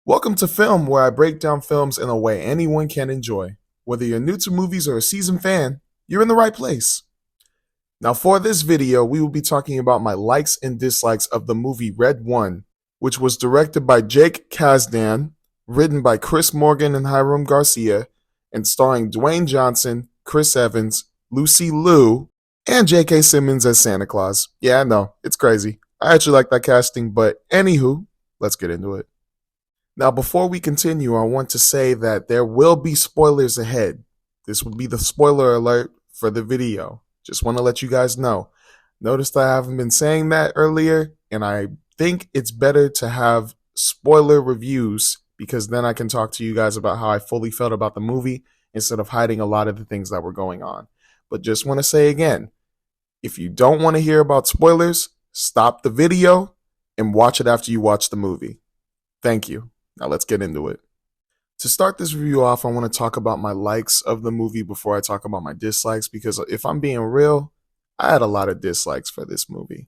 Welcome to Film, where I break down films in a way anyone can enjoy. Whether you're new to movies or a seasoned fan, you're in the right place. Now, for this video, we will be talking about my likes and dislikes of the movie Red One, which was directed by Jake Kasdan, written by Chris Morgan and Hiram Garcia, and starring Dwayne Johnson, Chris Evans, Lucy Liu, and J.K. Simmons as Santa Claus. Yeah, I know, it's crazy. I actually like that casting, but anywho, let's get into it. Now, before we continue, I want to say that there will be spoilers ahead. This would be the spoiler alert for the video. Just want to let you guys know. Notice that I haven't been saying that earlier, and I think it's better to have spoiler reviews because then I can talk to you guys about how I fully felt about the movie instead of hiding a lot of the things that were going on. But just want to say again, if you don't want to hear about spoilers, stop the video and watch it after you watch the movie. Thank you. Now let's get into it. To start this review off, I want to talk about my likes of the movie before I talk about my dislikes, because if I'm being real, I had a lot of dislikes for this movie.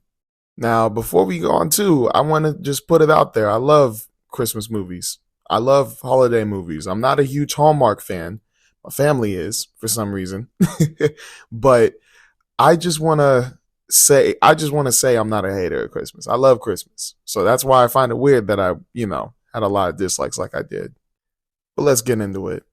Now, before we go on too, I want to just put it out there. I love Christmas movies. I love holiday movies. I'm not a huge Hallmark fan. My family is, for some reason. But I just want to say I'm not a hater of Christmas. I love Christmas. So that's why I find it weird that I had a lot of dislikes like I did. But let's get into it.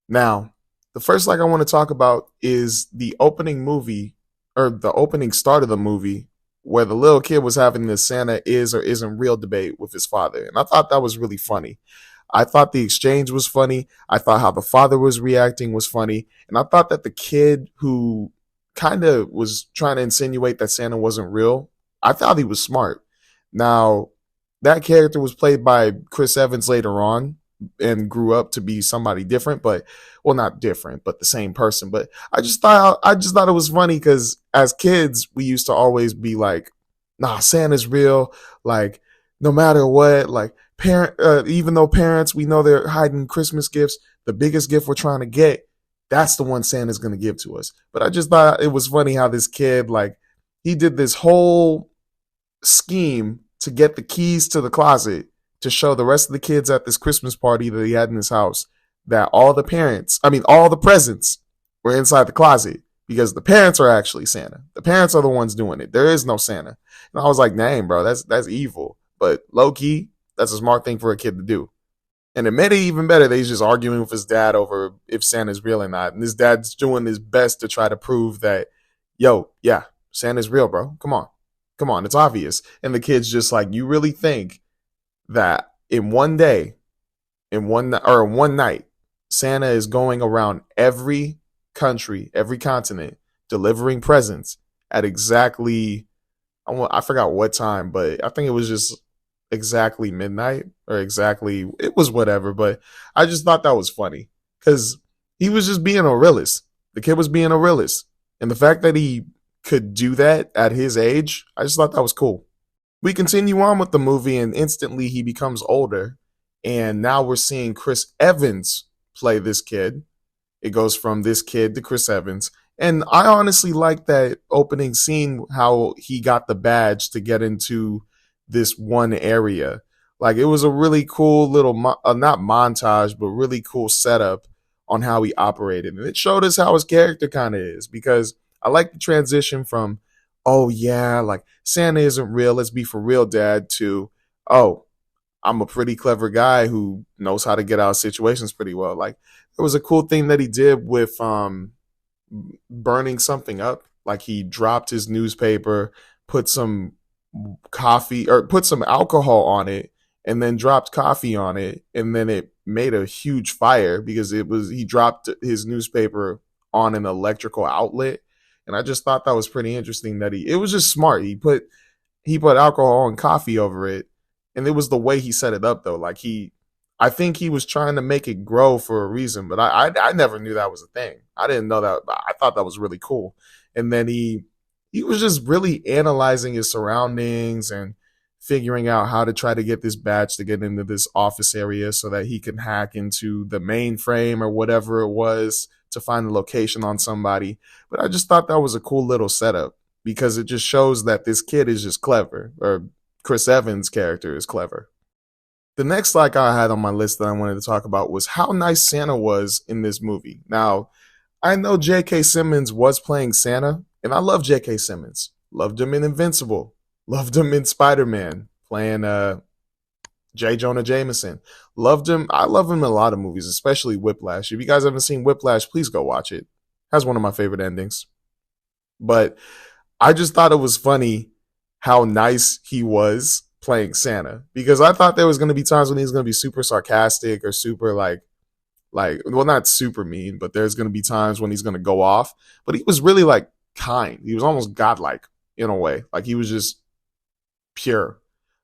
Now, the first like I want to talk about is the opening movie, or the opening start of the movie, where the little kid was having this Santa is or isn't real debate with his father. And I thought that was really funny. I thought the exchange was funny. I thought how the father was reacting was funny. And I thought that the kid who kind of was trying to insinuate that Santa wasn't real, I thought he was smart. Now, that character was played by Chris Evans later on and grew up to be somebody different, but well, not different, but the same person. But I just thought it was funny because as kids, we used to always be like, "Nah, Santa's real." Like no matter what, like even though parents we know they're hiding Christmas gifts, the biggest gift we're trying to get, that's the one Santa's gonna give to us. But I just thought it was funny how this kid he did this whole scheme to get the keys to the closet to show the rest of the kids at this Christmas party that he had in his house that all the presents were inside the closet because the parents are actually Santa. The parents are the ones doing it. There is no Santa. And I was like, dang, bro, that's evil. But low key, that's a smart thing for a kid to do. And it made it even better that he's just arguing with his dad over if Santa's real or not. And his dad's doing his best to try to prove that, yo, yeah, Santa's real, bro. Come on. Come on, it's obvious. And the kid's just like, you really think that in one day, in one night, Santa is going around every country, every continent, delivering presents at exactly, I forgot what time, but I think it was just exactly midnight or exactly, it was whatever. But I just thought that was funny because he was just being a realist. The kid was being a realist. And the fact that he could do that at his age, I just thought that was cool. We continue on with the movie, and instantly he becomes older. And now we're seeing Chris Evans play this kid. It goes from this kid to Chris Evans. And I honestly like that opening scene, how he got the badge to get into this one area. Like it was a really cool little, not montage, but really cool setup on how he operated. And it showed us how his character kind of is because I like the transition from, oh yeah, like Santa isn't real, let's be for real, dad, to, oh, I'm a pretty clever guy who knows how to get out of situations pretty well. Like there was a cool thing that he did with burning something up. Like he dropped his newspaper, put some coffee or put some alcohol on it, and then dropped coffee on it, and then it made a huge fire because he dropped his newspaper on an electrical outlet. And I just thought that was pretty interesting that it was just smart. He put alcohol and coffee over it. And it was the way he set it up though. I think he was trying to make it grow for a reason, but I never knew that was a thing. I didn't know that. I thought that was really cool. And then he was just really analyzing his surroundings and figuring out how to try to get this badge to get into this office area so that he can hack into the mainframe or whatever it was to find the location on somebody. But I just thought that was a cool little setup because it just shows that this kid is just clever, or Chris Evans' character is clever. The next like I had on my list that I wanted to talk about was how nice Santa was in this movie. Now, I know J.K. Simmons was playing Santa, and I love J.K. Simmons. Loved him in Invincible. Loved him in Spider Man, playing J. Jonah Jameson. Loved him. I love him in a lot of movies, especially Whiplash. If you guys haven't seen Whiplash, please go watch it. Has one of my favorite endings. But I just thought it was funny how nice he was playing Santa because I thought there was going to be times when he was going to be super sarcastic or super like well not super mean, but there's going to be times when he's going to go off, but he was really like kind. He was almost godlike in a way. Like he was just pure.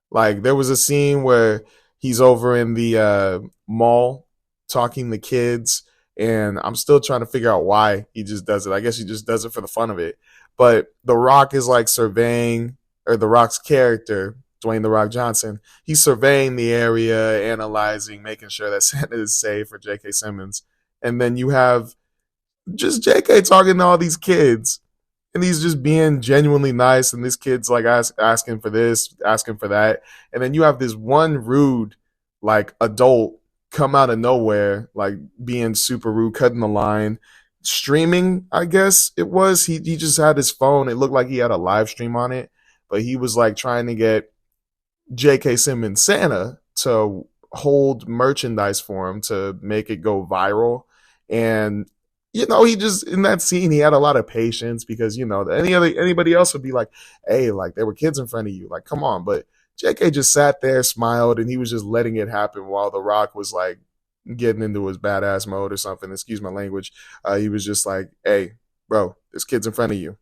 Like there was a scene where he's over in the mall talking to kids, and I'm still trying to figure out why he just does it. I guess he just does it for the fun of it. But The Rock is like surveying, or The Rock's character, Dwayne The Rock Johnson, he's surveying the area, analyzing, making sure that Santa is safe for J.K. Simmons. And then you have just J.K. talking to all these kids, and he's just being genuinely nice, and this kid's like asking for this, asking for that, and then you have this one rude like adult come out of nowhere, like being super rude, cutting the line, streaming. I guess it was he just had his phone. It looked like he had a live stream on it, but he was like trying to get J.K. Simmons Santa to hold merchandise for him to make it go viral. And he just in that scene he had a lot of patience because anybody else would be like, hey, like there were kids in front of you, like come on. But JK just sat there, smiled, and he was just letting it happen while The Rock was like getting into his badass mode or something. Excuse my language. He was just like, hey, bro, there's kids in front of you.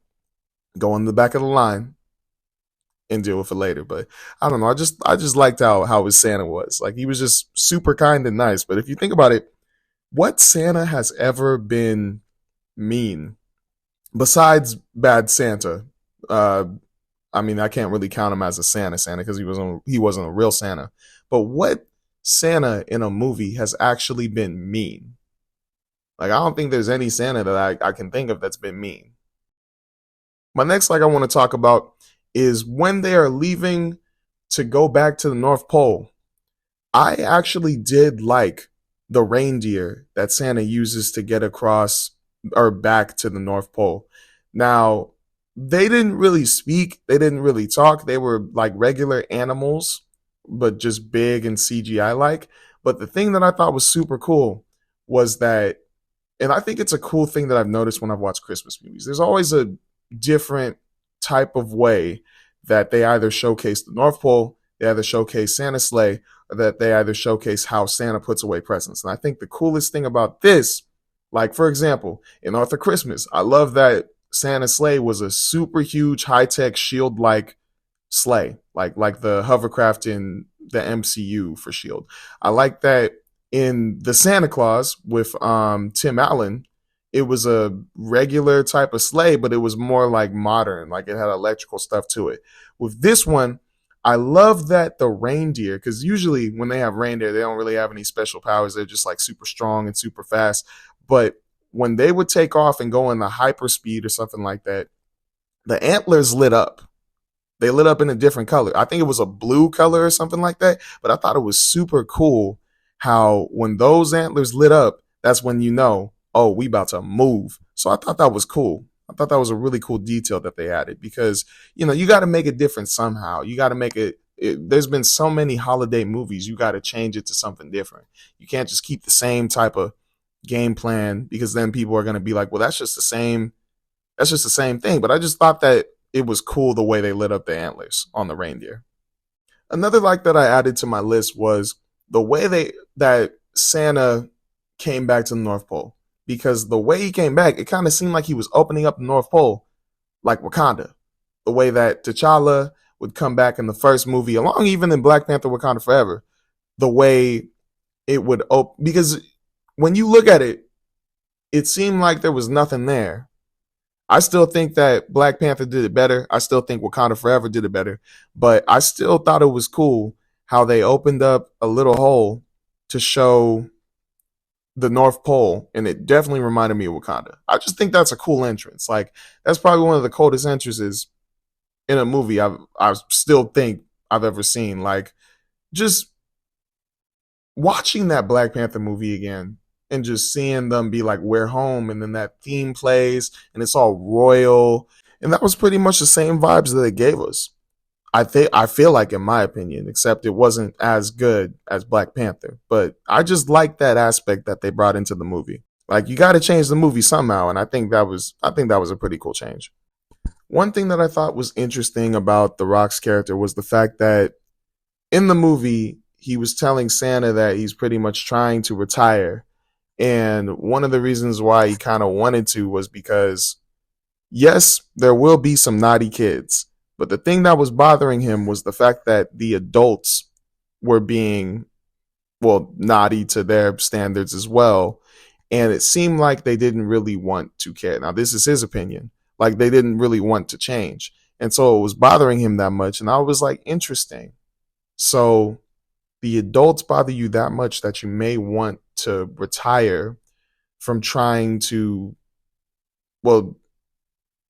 Go in the back of the line and deal with it later. But I don't know. I just liked how his Santa was. Like he was just super kind and nice. But if you think about it, what Santa has ever been mean besides Bad Santa? Uh, I mean, I can't really count him as a Santa because he wasn't a real Santa. But what Santa in a movie has actually been mean? Like I don't think there's any Santa that I can think of that's been mean. My next I want to talk about is when they are leaving to go back to the North Pole. I actually did like the reindeer that Santa uses to get across or back to the North Pole. Now, they didn't really speak, they didn't really talk. They were like regular animals, but just big and CGI like. But the thing that I thought was super cool was that, and I think it's a cool thing that I've noticed when I've watched Christmas movies, there's always a different type of way that they either showcase the North Pole, they either showcase Santa's sleigh, or that they either showcase how Santa puts away presents. And I think the coolest thing about this, like for example, in Arthur Christmas, I love that Santa's sleigh was a super huge high-tech shield-like sleigh, like the hovercraft in the MCU for Shield. I like that in the Santa Claus with Tim Allen, it was a regular type of sleigh, but it was more like modern, like it had electrical stuff to it. With this one, I love that the reindeer, because usually when they have reindeer, they don't really have any special powers. They're just like super strong and super fast. But when they would take off and go in the hyperspeed or something like that, the antlers lit up. They lit up in a different color. I think it was a blue color or something like that. But I thought it was super cool how when those antlers lit up, that's when oh, we about to move. So I thought that was cool. I thought that was a really cool detail that they added because, you got to make it different somehow. You got to make there's been so many holiday movies. You got to change it to something different. You can't just keep the same type of game plan because then people are going to be like, well, that's just the same thing. But I just thought that it was cool the way they lit up the antlers on the reindeer. Another that I added to my list was the way that Santa came back to the North Pole. Because the way he came back, it kind of seemed like he was opening up the North Pole like Wakanda. The way that T'Challa would come back in the first movie, along even in Black Panther Wakanda Forever, the way it would open. Because when you look at it, it seemed like there was nothing there. I still think that Black Panther did it better. I still think Wakanda Forever did it better. But I still thought it was cool how they opened up a little hole to show the North Pole, and it definitely reminded me of Wakanda. I just think that's a cool entrance. Like that's probably one of the coolest entrances in a movie I still think I've ever seen. Like just watching that Black Panther movie again and just seeing them be like, we're home, and then that theme plays and it's all royal. And that was pretty much the same vibes that it gave us. I feel like, in my opinion, except it wasn't as good as Black Panther. But I just like that aspect that they brought into the movie. Like, you got to change the movie somehow, and I think that was a pretty cool change. One thing that I thought was interesting about The Rock's character was the fact that in the movie he was telling Santa that he's pretty much trying to retire, and one of the reasons why he kind of wanted to was because yes, there will be some naughty kids, but the thing that was bothering him was the fact that the adults were being, well, naughty to their standards as well. And it seemed like they didn't really want to care. Now, this is his opinion. Like, they didn't really want to change. And so it was bothering him that much. And I was like, interesting. So the adults bother you that much that you may want to retire from trying to, well,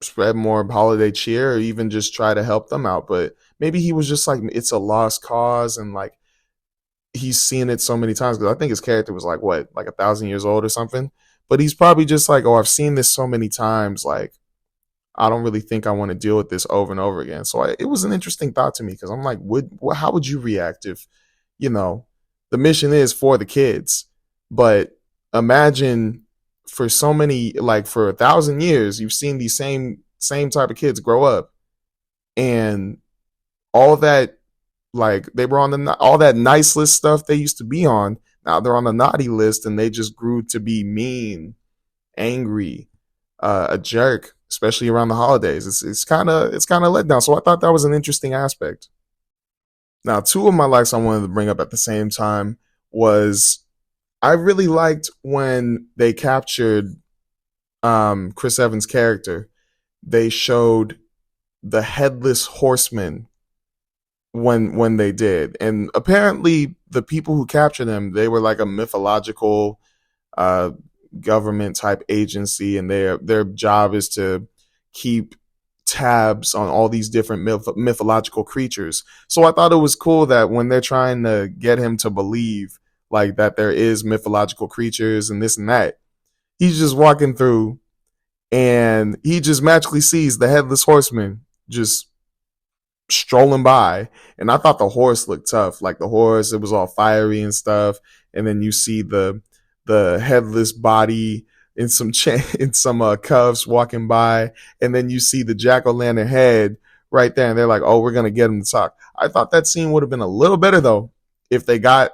spread more holiday cheer or even just try to help them out. But maybe he was just like, it's a lost cause, and like he's seen it so many times, because I think his character was like, what, like 1,000 years old or something. But he's probably just like, oh, I've seen this so many times, like I don't really think I want to deal with this over and over again. So it was an interesting thought to me, because I'm like, how would you react if, you know, the mission is for the kids, but imagine for so many, like for 1,000 years, you've seen these same type of kids grow up, and all that, like they were on the all that nice list stuff they used to be on. Now they're on the naughty list, and they just grew to be mean, angry, a jerk, especially around the holidays. It's kind of let down. So I thought that was an interesting aspect. Now, two of my likes I wanted to bring up at the same time was, I really liked when they captured Chris Evans' character. They showed the headless horseman when they did, and apparently the people who captured him, they were like a mythological uh, government type agency, and their job is to keep tabs on all these different mythological creatures. So I thought it was cool that when they're trying to get him to believe like that there is mythological creatures and this and that, he's just walking through and he just magically sees the headless horseman just strolling by. And I thought the horse looked tough. Like the horse, it was all fiery and stuff. And then you see the headless body in some in some cuffs walking by, and then you see the jack-o'-lantern head right there, and they're like, "Oh, we're gonna get him to talk." I thought that scene would have been a little better though if they got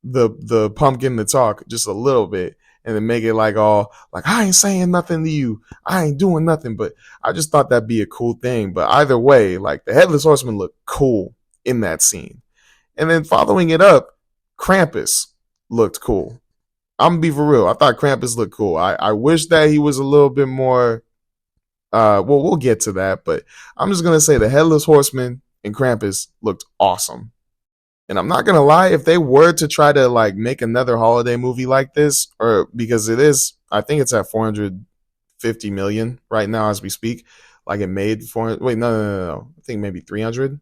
the pumpkin to talk just a little bit, and then make it like, all like, "I ain't saying nothing to you, I ain't doing nothing." But I just thought that'd be a cool thing. But either way, like the headless horseman looked cool in that scene, and then following it up, Krampus looked cool. I'm gonna be for real. I thought Krampus looked cool. I wish that he was a little bit more. Well, we'll get to that, but I'm just gonna say the Headless Horseman and Krampus looked awesome. And I'm not gonna lie, if they were to try to like make another holiday movie like this, or because it is, I think it's at 450 million right now as we speak. Like it made 400. Wait, no. I think maybe 300. I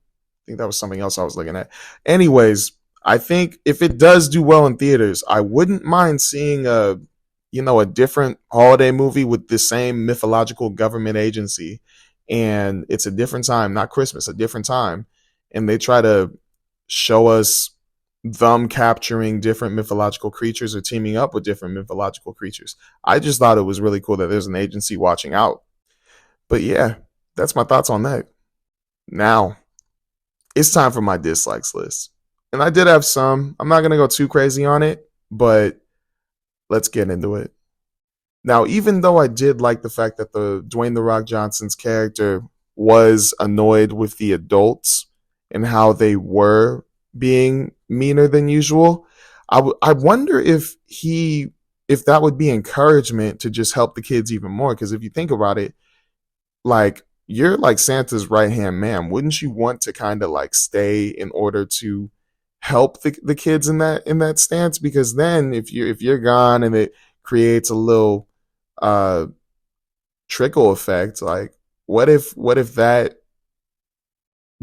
think that was something else I was looking at. Anyways, I think if it does do well in theaters, I wouldn't mind seeing a different holiday movie with the same mythological government agency, and it's a different time, not Christmas, a different time, and they try to show us them capturing different mythological creatures or teaming up with different mythological creatures. I just thought it was really cool that there's an agency watching out. But yeah, that's my thoughts on that. Now, it's time for my dislikes list. And I did have some. I'm not going to go too crazy on it, but let's get into it. Now, even though I did like the fact that the Dwayne The Rock Johnson's character was annoyed with the adults and how they were being meaner than usual, I wonder if that would be encouragement to just help the kids even more. Because if you think about it, like you're like Santa's right hand man. Wouldn't you want to kind of like stay in order to help the kids in that stance? Because then if you're gone and it creates a little uh trickle effect, like what if that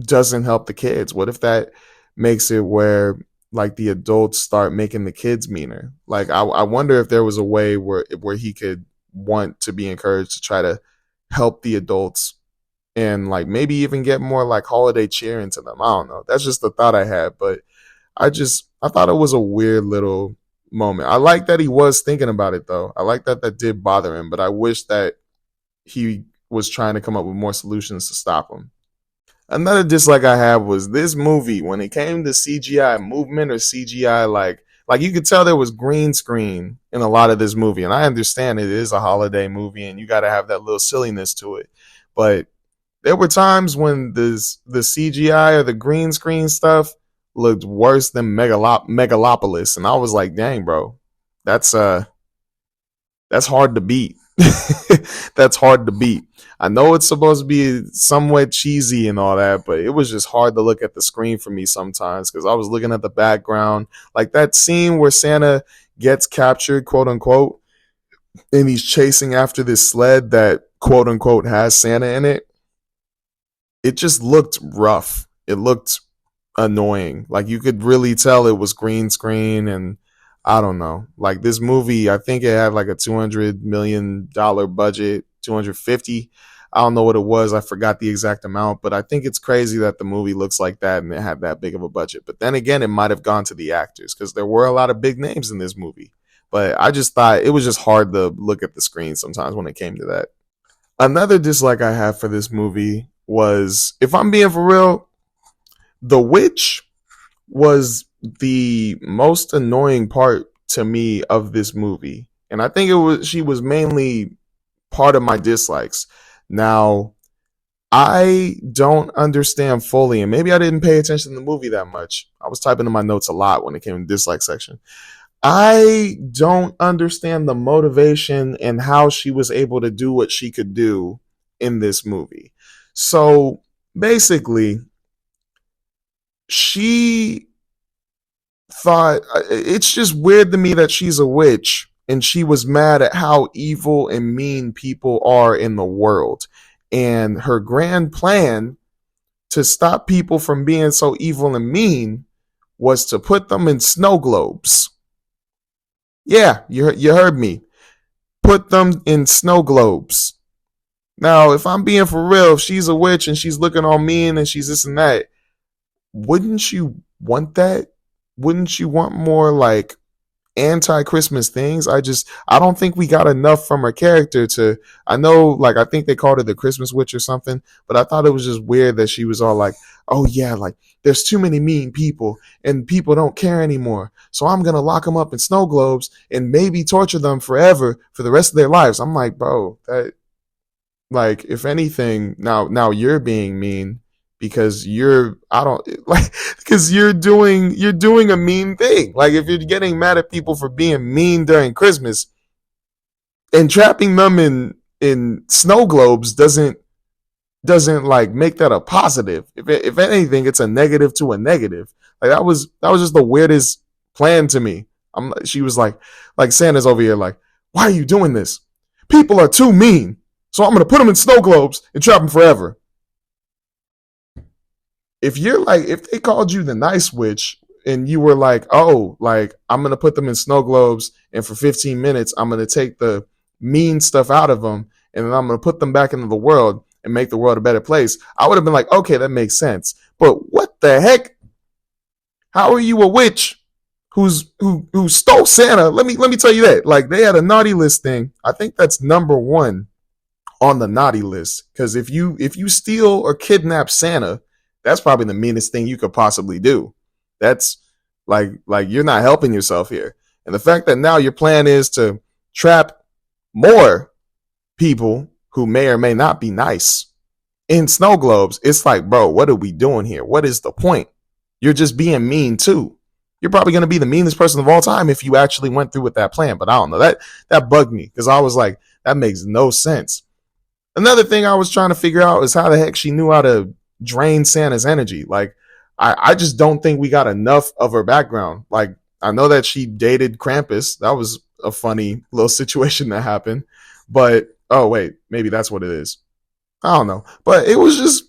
doesn't help the kids? What if that makes it where like the adults start making the kids meaner. Like I wonder if there was a way where he could want to be encouraged to try to help the adults and like maybe even get more like holiday cheer into them. I don't know. That's just the thought I had, but I thought it was a weird little moment. I like that he was thinking about it though. I like that that did bother him, but I wish that he was trying to come up with more solutions to stop him. Another dislike I had was this movie when it came to CGI movement or CGI like you could tell there was green screen in a lot of this movie, and I understand it is a holiday movie and you got to have that little silliness to it, but there were times when the CGI or the green screen stuff looked worse than Megalopolis, and I was like, dang, bro, that's uh that's hard to beat. That's hard to beat. I know it's supposed to be somewhat cheesy and all that, but it was just hard to look at the screen for me sometimes because I was looking at the background. Like that scene where Santa gets captured, quote unquote, and he's chasing after this sled that, quote unquote, has Santa in it. It just looked rough. It looked annoying. Like you could really tell it was green screen and I don't know. Like this movie, I think it had like a $200 million budget, 250. I don't know what it was. I forgot the exact amount, but I think it's crazy that the movie looks like that and it had that big of a budget. But then again, it might have gone to the actors because there were a lot of big names in this movie. But I just thought it was just hard to look at the screen sometimes when it came to that. Another dislike I have for this movie was, if I'm being for real, the witch was the most annoying part to me of this movie. And I think it was she was mainly part of my dislikes. Now, I don't understand fully, and maybe I didn't pay attention to the movie that much. I was typing in my notes a lot when it came to the dislike section. I don't understand the motivation and how she was able to do what she could do in this movie. So basically, she thought it's just weird to me that she's a witch and she was mad at how evil and mean people are in the world. And her grand plan to stop people from being so evil and mean was to put them in snow globes. Yeah, you heard me. Put them in snow globes. Now, if I'm being for real, if she's a witch and she's looking all mean and she's this and that, wouldn't you want that? Wouldn't you want more like anti-Christmas things? I don't think we got enough from her character to, I know, like, I think they called her the Christmas witch or something, but I thought it was just weird that she was all like, oh yeah, like there's too many mean people and people don't care anymore, so I'm gonna lock them up in snow globes and maybe torture them forever for the rest of their lives. I'm like, bro, that, like, if anything, now you're being mean because you're, I don't like, because you're doing a mean thing. Like if you're getting mad at people for being mean during Christmas and trapping them in snow globes doesn't like make that a positive. If anything, it's a negative to a negative. Like that was just the weirdest plan to me. She was like Santa's over here like, why are you doing this? People are too mean, so I'm gonna put them in snow globes and trap them forever. If you're like, if they called you the nice witch and you were like, oh, like I'm gonna put them in snow globes and for 15 minutes I'm gonna take the mean stuff out of them and then I'm gonna put them back into the world and make the world a better place, I would have been like, okay, that makes sense. But what the heck? How are you a witch who stole Santa? Let me tell you that. Like they had a naughty list thing. I think that's number one on the naughty list. Because if you steal or kidnap Santa, that's probably the meanest thing you could possibly do. That's like you're not helping yourself here. And the fact that now your plan is to trap more people who may or may not be nice in snow globes, it's like, bro, what are we doing here? What is the point? You're just being mean too. You're probably going to be the meanest person of all time if you actually went through with that plan. But I don't know. That bugged me because I was like, that makes no sense. Another thing I was trying to figure out is how the heck she knew how to drain Santa's energy. Like, I just don't think we got enough of her background. Like, I know that she dated Krampus. That was a funny little situation that happened. But, oh, wait, maybe that's what it is. I don't know. But it was just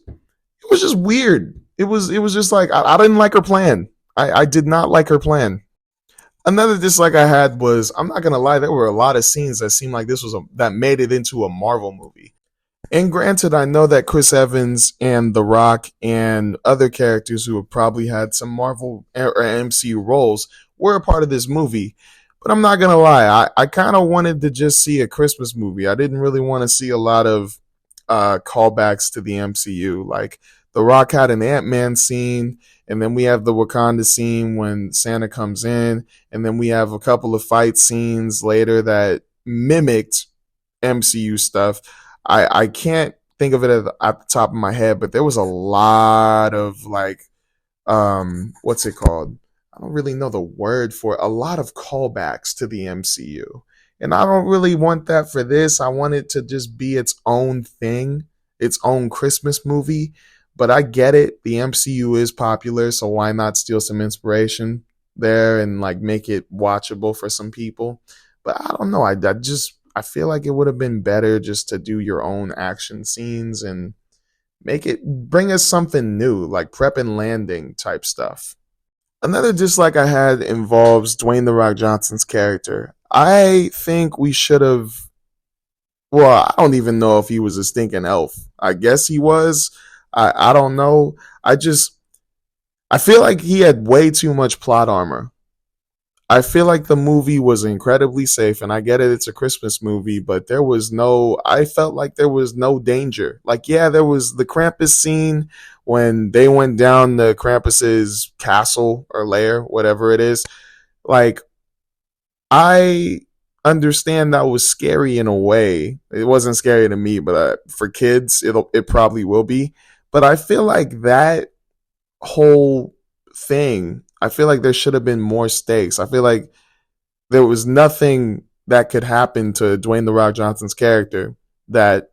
weird. It was just like, I didn't like her plan. I did not like her plan. Another dislike I had was, I'm not gonna lie, there were a lot of scenes that seemed like that made it into a Marvel movie. And granted, I know that Chris Evans and The Rock and other characters who have probably had some Marvel or MCU roles were a part of this movie. But I'm not gonna lie, I kind of wanted to just see a Christmas movie. I didn't really want to see a lot of callbacks to the MCU. Like The Rock had an Ant-Man scene, and then we have the Wakanda scene when Santa comes in, and then we have a couple of fight scenes later that mimicked MCU stuff. I can't think of it at the top of my head, but there was a lot of like what's it called? I don't really know the word for it. A lot of callbacks to the MCU. And I don't really want that for this. I want it to just be its own thing, its own Christmas movie. But I get it. The MCU is popular, so why not steal some inspiration there and like make it watchable for some people? But I don't know. I feel like it would have been better just to do your own action scenes and bring us something new, like prep and landing type stuff. Another dislike I had involves Dwayne The Rock Johnson's character. I think we should have. Well, I don't even know if he was a stinking elf. I guess he was. I don't know. I feel like he had way too much plot armor. I feel like the movie was incredibly safe, and I get it, it's a Christmas movie, but I felt like there was no danger. Like, yeah, there was the Krampus scene when they went down the Krampus's castle or lair, whatever it is. Like, I understand that was scary in a way. It wasn't scary to me, but for kids, it probably will be. But I feel like that whole thing, I feel like there should have been more stakes. I feel like there was nothing that could happen to Dwayne The Rock Johnson's character that,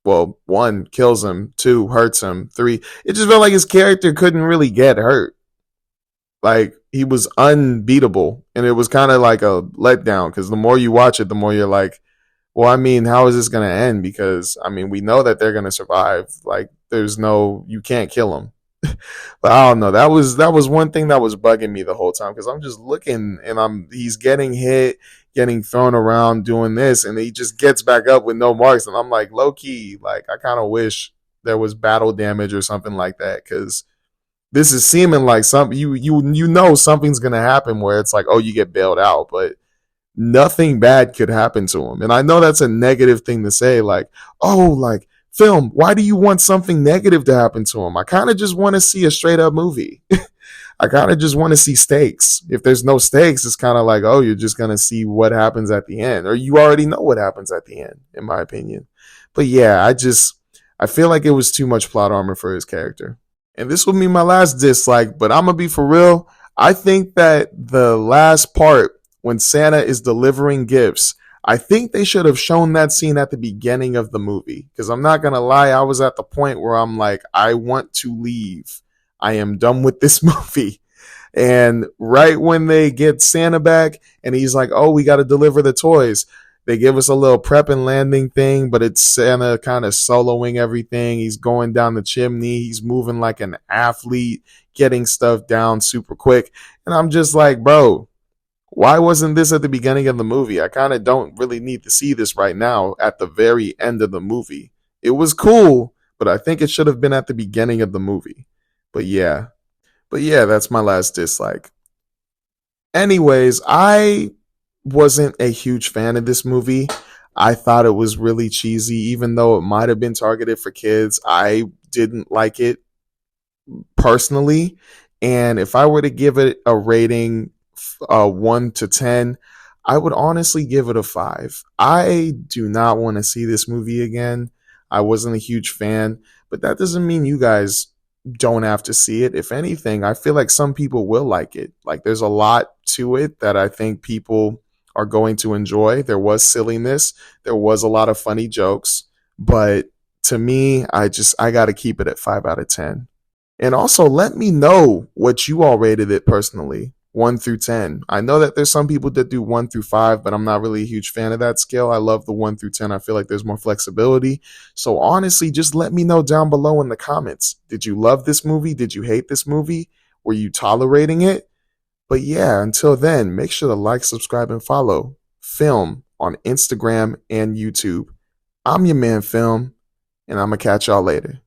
well, one, kills him, two, hurts him, three, it just felt like his character couldn't really get hurt. Like, he was unbeatable. And it was kind of like a letdown because the more you watch it, the more you're like, well, I mean, how is this going to end? Because, I mean, we know that they're going to survive. Like, you can't kill them. But I don't know. That was one thing that was bugging me the whole time because I'm just looking and he's getting hit, getting thrown around, doing this, and he just gets back up with no marks, and I'm like, low key, like I kind of wish there was battle damage or something like that because this is seeming like you know something's gonna happen where it's like, oh, you get bailed out, but nothing bad could happen to him. And I know that's a negative thing to say, like, oh, like film, why do you want something negative to happen to him? I kind of just want to see a straight up movie. I kind of just want to see stakes. If there's no stakes, it's kind of like, oh, you're just going to see what happens at the end, or you already know what happens at the end, in my opinion. But yeah, I feel like it was too much plot armor for his character. And this will be my last dislike, but I'm going to be for real. I think that the last part when Santa is delivering gifts, I think they should have shown that scene at the beginning of the movie. Because I'm not going to lie, I was at the point where I'm like, I want to leave. I am done with this movie. And right when they get Santa back and he's like, oh, we got to deliver the toys. They give us a little prep and landing thing, but it's Santa kind of soloing everything. He's going down the chimney. He's moving like an athlete, getting stuff down super quick. And I'm just like, bro, why wasn't this at the beginning of the movie? I kind of don't really need to see this right now at the very end of the movie. It was cool, but I think it should have been at the beginning of the movie. But yeah. But yeah, that's my last dislike. Anyways, I wasn't a huge fan of this movie. I thought it was really cheesy, even though it might have been targeted for kids. I didn't like it personally. And if I were to give it a rating 1 to 10, I would honestly give it a 5. I do not want to see this movie again. I wasn't a huge fan, but that doesn't mean you guys don't have to see it. If anything, I feel like some people will like it. Like there's a lot to it that I think people are going to enjoy. There was silliness, there was a lot of funny jokes, but to me, I got to keep it at 5 out of 10. And also let me know what you all rated it personally. 1 through 10. I know that there's some people that do 1 through 5, but I'm not really a huge fan of that scale. I love the 1 through 10. I feel like there's more flexibility. So honestly, just let me know down below in the comments. Did you love this movie? Did you hate this movie? Were you tolerating it? But yeah, until then, make sure to like, subscribe, and follow Film on Instagram and YouTube. I'm your man, Film, and I'm going to catch y'all later.